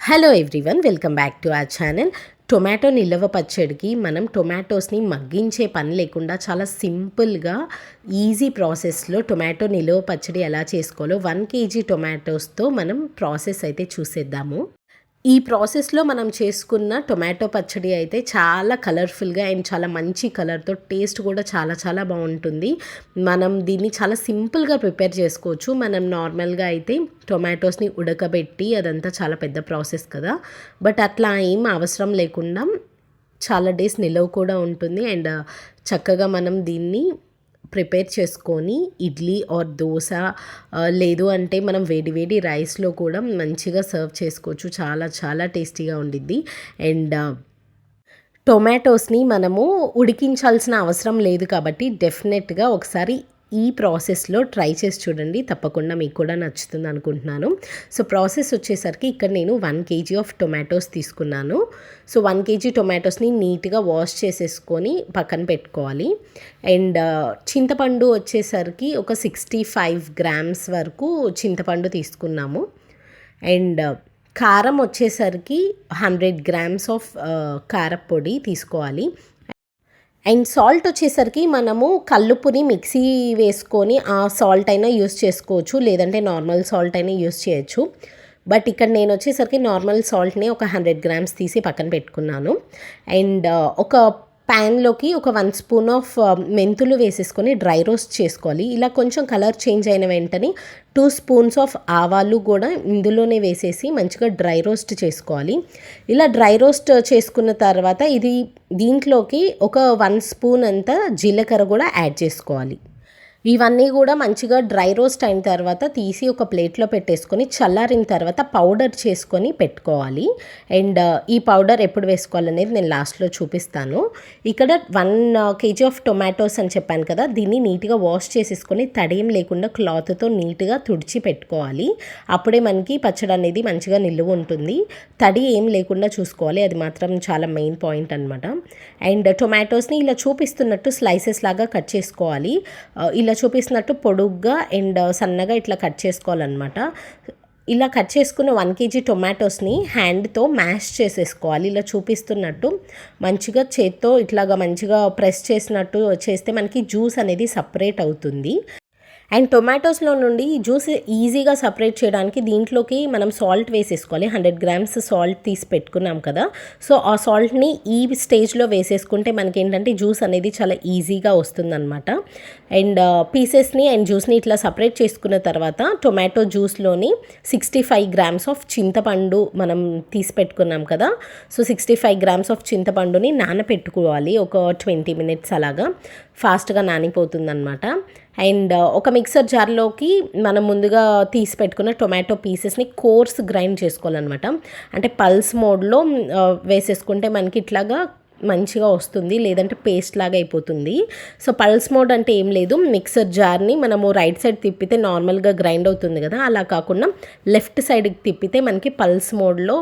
Hello everyone, welcome back to our channel. Tomato నిల్వ పచ్చడికి మనం టొమాటోస్ని మగ్గించే పని లేకుండా చాలా సింపుల్గా ఈజీ ప్రాసెస్లో టొమాటో నిల్వ పచ్చడి ఎలా చేసుకోవాలో 1 kg టొమాటోస్తో మనం ప్రాసెస్ అయితే చూసేద్దాము. ఈ ప్రాసెస్లో మనం చేసుకున్న టొమాటో పచ్చడి అయితే చాలా కలర్ఫుల్గా అండ్ చాలా మంచి కలర్తో టేస్ట్ కూడా చాలా చాలా బాగుంటుంది. మనం దీన్ని చాలా సింపుల్గా ప్రిపేర్ చేసుకోవచ్చు. మనం నార్మల్గా అయితే టొమాటోస్ని ఉడకబెట్టి అదంతా చాలా పెద్ద ప్రాసెస్ కదా, బట్ అట్లా ఏం అవసరం లేకుండా చాలా డేస్ నిలవ కూడా ఉంటుంది. అండ్ చక్కగా మనం దీన్ని ప్రిపేర్ చేసుకొని ఇడ్లీ ఆర్ దోశ లేదు అంటే మనం వేడి వేడి రైస్లో కూడా మంచిగా సర్వ్ చేసుకోవచ్చు. చాలా చాలా టేస్టీగా ఉండిద్ది. అండ్ టొమాటోస్ని మనము ఉడికించాల్సిన అవసరం లేదు కాబట్టి డెఫినెట్గా ఒకసారి ఈ ప్రాసెస్లో ట్రై చేసి చూడండి. తప్పకుండా మీకు కూడా నచ్చుతుంది అనుకుంటున్నాను. సో ప్రాసెస్ వచ్చేసరికి ఇక్కడ నేను 1 kg ఆఫ్ టొమాటోస్ తీసుకున్నాను. సో 1 kg టొమాటోస్ని నీట్గా వాష్ చేసేసుకొని పక్కన పెట్టుకోవాలి. అండ్ చింతపండు వచ్చేసరికి ఒక 65 grams వరకు చింతపండు తీసుకున్నాము. అండ్ కారం వచ్చేసరికి 100 grams ఆఫ్ కారపొడి తీసుకోవాలి. అండ్ సాల్ట్ వచ్చేసరికి మనము కల్లుప్పుని మిక్సీ వేసుకొని ఆ సాల్ట్ అయినా యూస్ చేసుకోవచ్చు, లేదంటే నార్మల్ సాల్ట్ అయినా యూస్ చేయొచ్చు. బట్ ఇక్కడ నేను వచ్చేసరికి నార్మల్ సాల్ట్ని ఒక 100 grams తీసి పక్కన పెట్టుకున్నాను. అండ్ ఒక ప్యాన్లోకి ఒక 1 spoon ఆఫ్ మెంతులు వేసేసుకొని డ్రై రోస్ట్ చేసుకోవాలి. ఇలా కొంచెం కలర్ చేంజ్ అయిన వెంటనే 2 spoons ఆఫ్ ఆవాలు కూడా ఇందులోనే వేసేసి మంచిగా డ్రై రోస్ట్ చేసుకోవాలి. ఇలా డ్రై రోస్ట్ చేసుకున్న తర్వాత దీంట్లోకి ఒక 1 spoon అంతా జీలకర్ర కూడా యాడ్ చేసుకోవాలి. ఇవన్నీ కూడా మంచిగా డ్రై రోస్ట్ అయిన తర్వాత తీసి ఒక ప్లేట్లో పెట్టేసుకొని చల్లారిన తర్వాత పౌడర్ చేసుకొని పెట్టుకోవాలి. అండ్ ఈ పౌడర్ ఎప్పుడు వేసుకోవాలనేది నేను లాస్ట్లో చూపిస్తాను. ఇక్కడ 1 kg ఆఫ్ టొమాటోస్ అని చెప్పాను కదా, దీన్ని నీట్గా వాష్ చేసేసుకొని తడేం లేకుండా క్లాత్తో నీట్గా తుడిచి పెట్టుకోవాలి. అప్పుడే మనకి పచ్చడి అనేది మంచిగా నిల్వ ఉంటుంది. తడి ఏం లేకుండా చూసుకోవాలి, అది మాత్రం చాలా మెయిన్ పాయింట్ అనమాట. అండ్ టొమాటోస్ని ఇలా చూపిస్తున్నట్టు స్లైసెస్ లాగా కట్ చేసుకోవాలి. ఇలా చూపిస్తున్నట్టు పొడుగ్గా అండ్ సన్నగా ఇట్లా కట్ చేసుకోవాలన్నమాట. ఇలా కట్ చేసుకున్న 1 kg టొమాటోస్ని హ్యాండ్తో మ్యాష్ చేసేసుకోవాలి. ఇలా చూపిస్తున్నట్టు మంచిగా చేత్తో ఇట్లాగా మంచిగా ప్రెస్ చేసినట్టు చేస్తే మనకి జ్యూస్ అనేది సపరేట్ అవుతుంది. అండ్ టొమాటోస్లో నుండి జ్యూస్ ఈజీగా సపరేట్ చేయడానికి దీంట్లోకి మనం సాల్ట్ వేసేసుకోవాలి. 100 grams సాల్ట్ తీసి పెట్టుకున్నాం కదా, సో ఆ సాల్ట్ని ఈ స్టేజ్లో వేసేసుకుంటే మనకి ఏంటంటే జ్యూస్ అనేది చాలా ఈజీగా వస్తుందన్నమాట. అండ్ పీసెస్ని అండ్ జ్యూస్ని ఇట్లా సపరేట్ చేసుకున్న తర్వాత టొమాటో జ్యూస్లోని 65 grams ఆఫ్ చింతపండు మనం తీసి పెట్టుకున్నాం కదా, సో 65 grams ఆఫ్ చింతపండుని నానపెట్టుకోవాలి. ఒక 20 minutes అలాగా ఫాస్ట్గా నానిపోతుందన్నమాట. అండ్ ఒక మిక్సర్ జార్లోకి మనం ముందుగా తీసి పెట్టుకున్న టొమాటో పీసెస్ని కోర్స్ గ్రైండ్ చేసుకోవాలన్నమాట. అంటే పల్స్ మోడ్లో వేసేసుకుంటే మనకి ఇట్లాగా మంచిగా వస్తుంది, లేదంటే పేస్ట్ లాగా అయిపోతుంది. సో పల్స్ మోడ్ అంటే ఏం లేదు, మిక్సర్ జార్ని మనము రైట్ సైడ్ తిప్పితే నార్మల్గా గ్రైండ్ అవుతుంది కదా, అలా కాకుండా లెఫ్ట్ సైడ్కి తిప్పితే మనకి పల్స్ మోడ్లో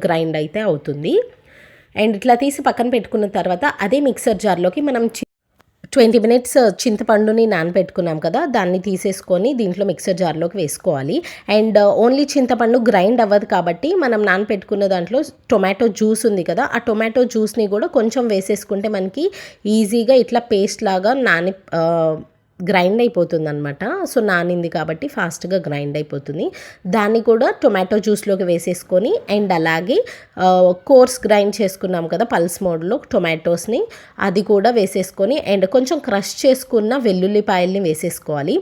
గ్రైండ్ అయితే అవుతుంది. అండ్ ఇట్లా తీసి పక్కన పెట్టుకున్న తర్వాత అదే మిక్సర్ జార్లోకి మనం 20 minutes చింతపండుని నానబెట్టుకున్నాం కదా, దాన్ని తీసేసుకొని దీంట్లో మిక్సర్ జార్లోకి వేసుకోవాలి. అండ్ ఓన్లీ చింతపండు గ్రైండ్ అవ్వదు కాబట్టి మనం నానబెట్టుకున్న దాంట్లో టొమాటో జ్యూస్ ఉంది కదా, ఆ టొమాటో జ్యూస్ని కూడా కొంచెం వేసేసుకుంటే మనకి ఈజీగా ఇట్లా పేస్ట్ లాగా గ్రైండ్ అయిపోతుంది అనమాట. సో నానింది కాబట్టి ఫాస్ట్గా గ్రైండ్ అయిపోతుంది. దాన్ని కూడా టొమాటో జ్యూస్లోకి వేసేసుకొని అండ్ అలాగే కోర్స్ గ్రైండ్ చేసుకున్నాం కదా పల్స్ మోడ్లో టొమాటోస్ని, అది కూడా వేసేసుకొని అండ్ కొంచెం క్రష్ చేసుకున్న వెల్లుల్లిపాయల్ని వేసేసుకోవాలి.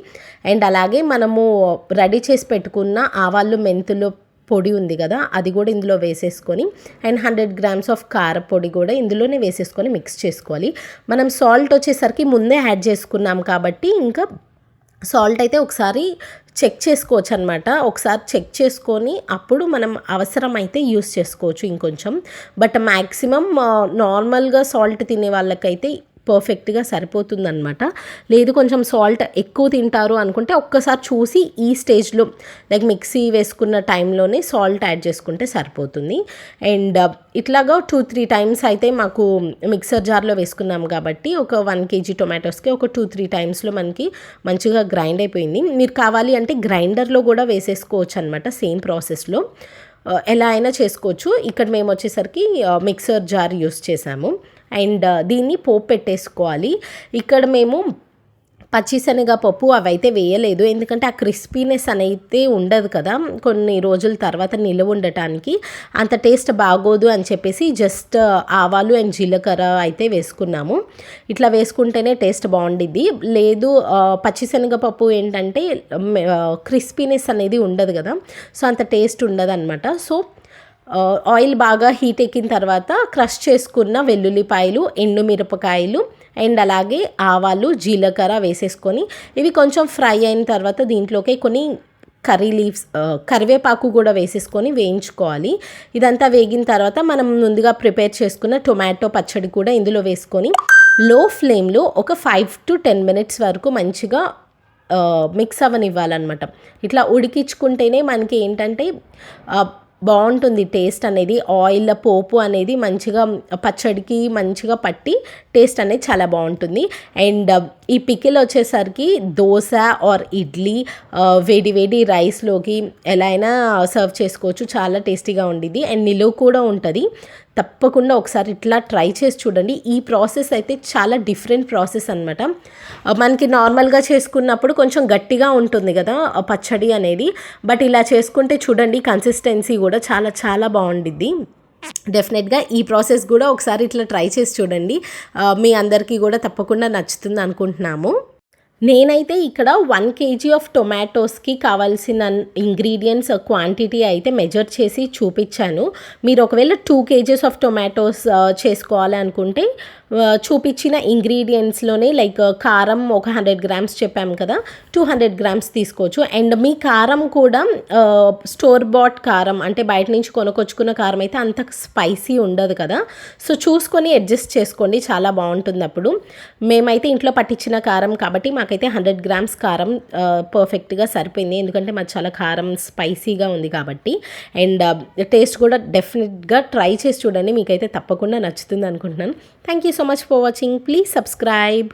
అండ్ అలాగే మనము రెడీ చేసి పెట్టుకున్న ఆవాలు మెంతులు పొడి ఉంది కదా, అది కూడా ఇందులో వేసేసుకొని అండ్ 100 grams ఆఫ్ కారపొడి కూడా ఇందులోనే వేసేసుకొని మిక్స్ చేసుకోవాలి. మనం సాల్ట్ వచ్చేసరికి ముందే యాడ్ చేసుకున్నాం కాబట్టి ఇంకా సాల్ట్ అయితే ఒకసారి చెక్ చేసుకోవచ్చు అనమాట. ఒకసారి చెక్ చేసుకొని అప్పుడు మనం అవసరమైతే యూస్ చేసుకోవచ్చు ఇంకొంచెం. బట్ మ్యాక్సిమం నార్మల్గా సాల్ట్ తినే వాళ్ళకైతే పర్ఫెక్ట్గా సరిపోతుందన్నమాట. లేదు కొంచెం సాల్ట్ ఎక్కువ తింటారు అనుకుంటే ఒక్కసారి చూసి ఈ స్టేజ్లో లైక్ మిక్సీ వేసుకున్న టైంలోనే సాల్ట్ యాడ్ చేసుకుంటే సరిపోతుంది. అండ్ ఇట్లాగా 2-3 times అయితే మాకు మిక్సర్ జార్లో వేసుకున్నాం కాబట్టి ఒక 1 kg టొమాటోస్కి ఒక 2-3 timesలో మనకి మంచిగా గ్రైండ్ అయిపోయింది. మీరు కావాలి అంటే గ్రైండర్లో కూడా వేసేసుకోవచ్చు అనమాట సేమ్ ప్రాసెస్లో. ఎలా అయినా చేసుకోవచ్చు. ఇక్కడ మేము వచ్చేసరికి మిక్సర్ జార్ యూస్ చేసాము. అండ్ దీన్ని పోపు పెట్టేసుకోవాలి. ఇక్కడ మేము పచ్చిశనగపప్పు అవైతే వేయలేదు, ఎందుకంటే ఆ క్రిస్పీనెస్ అనేది ఉండదు కదా, కొన్ని రోజుల తర్వాత నిల్వ ఉండటానికి అంత టేస్ట్ బాగోదు అని చెప్పేసి జస్ట్ ఆవాలు అండ్ జీలకర్ర అయితే వేసుకున్నాము. ఇట్లా వేసుకుంటేనే టేస్ట్ బాగుండిద్ది. లేదు పచ్చిశనగపప్పు ఏంటంటే క్రిస్పీనెస్ అనేది ఉండదు కదా, సో అంత టేస్ట్ ఉండదు అనమాట. సో ఆయిల్ బాగా హీట్ ఎక్కిన తర్వాత క్రష్ చేసుకున్న వెల్లుల్లిపాయలు, ఎండుమిరపకాయలు అండ్ అలాగే ఆవాలు, జీలకర్ర వేసేసుకొని ఇవి కొంచెం ఫ్రై అయిన తర్వాత దీంట్లోకి కొన్ని కర్రీ లీవ్స్, కరివేపాకు కూడా వేసేసుకొని వేయించుకోవాలి. ఇదంతా వేగిన తర్వాత మనం ముందుగా ప్రిపేర్ చేసుకున్న టొమాటో పచ్చడి కూడా ఇందులో వేసుకొని లో ఫ్లేమ్లో ఒక 5 to 10 minutes వరకు మంచిగా మిక్స్ అవ్వనివ్వాలన్నమాట. ఇట్లా ఉడికించుకుంటేనే మనకి ఏంటంటే బాగుంటుంది టేస్ట్ అనేది. ఆయిల్ పోపు అనేది మంచిగా పచ్చడికి మంచిగా పట్టి టేస్ట్ అనేది చాలా బాగుంటుంది. అండ్ ఈ పికిల్ వచ్చేసరికి దోశ ఆర్ ఇడ్లీ, వేడి వేడి రైస్లోకి ఎలా అయినా సర్వ్ చేసుకోవచ్చు. చాలా టేస్టీగా ఉండిద్ది అండ్ నిలువ కూడా ఉంటుంది. తప్పకుండా ఒకసారి ఇట్లా ట్రై చేసి చూడండి. ఈ ప్రాసెస్ అయితే చాలా డిఫరెంట్ ప్రాసెస్ అనమాట. మనకి నార్మల్గా చేసుకున్నప్పుడు కొంచెం గట్టిగా ఉంటుంది కదా పచ్చడి అనేది, బట్ ఇలా చేసుకుంటే చూడండి కన్సిస్టెన్సీ కూడా చాలా చాలా బాగుండిద్ది. డెఫినెట్గా ఈ ప్రాసెస్ కూడా ఒకసారి ఇట్లా ట్రై చేసి చూడండి. మీ అందరికీ కూడా తప్పకుండా నచ్చుతుంది అనుకుంటున్నాము. నేనైతే ఇక్కడ 1 kg ఆఫ్ టొమాటోస్కి కావాల్సిన ఇంగ్రీడియంట్స్ క్వాంటిటీ అయితే మెజర్ చేసి చూపించాను. మీరు ఒకవేళ 2 kgs ఆఫ్ టొమాటోస్ చేసుకోవాలి అనుకుంటే చూపించిన ఇంగ్రీడియంట్స్లోనే లైక్ కారం ఒక 100 grams చెప్పాము కదా, 200 grams తీసుకోవచ్చు. అండ్ మీ కారం కూడా స్టోర్ బాట్ కారం అంటే బయట నుంచి కొనుక్కొచ్చుకున్న కారం అయితే అంత స్పైసీ ఉండదు కదా, సో చూసుకొని అడ్జస్ట్ చేసుకోండి, చాలా బాగుంటుంది అప్పుడు. మేమైతే ఇంట్లో పట్టించిన కారం కాబట్టి మాకైతే 100 grams కారం పర్ఫెక్ట్గా సరిపోయింది, ఎందుకంటే మాకు చాలా కారం స్పైసీగా ఉంది కాబట్టి. అండ్ టేస్ట్ కూడా డెఫినెట్గా ట్రై చేసి చూడండి, మీకైతే తప్పకుండా నచ్చుతుంది అనుకుంటున్నాను. Thank you so much for watching. Please subscribe.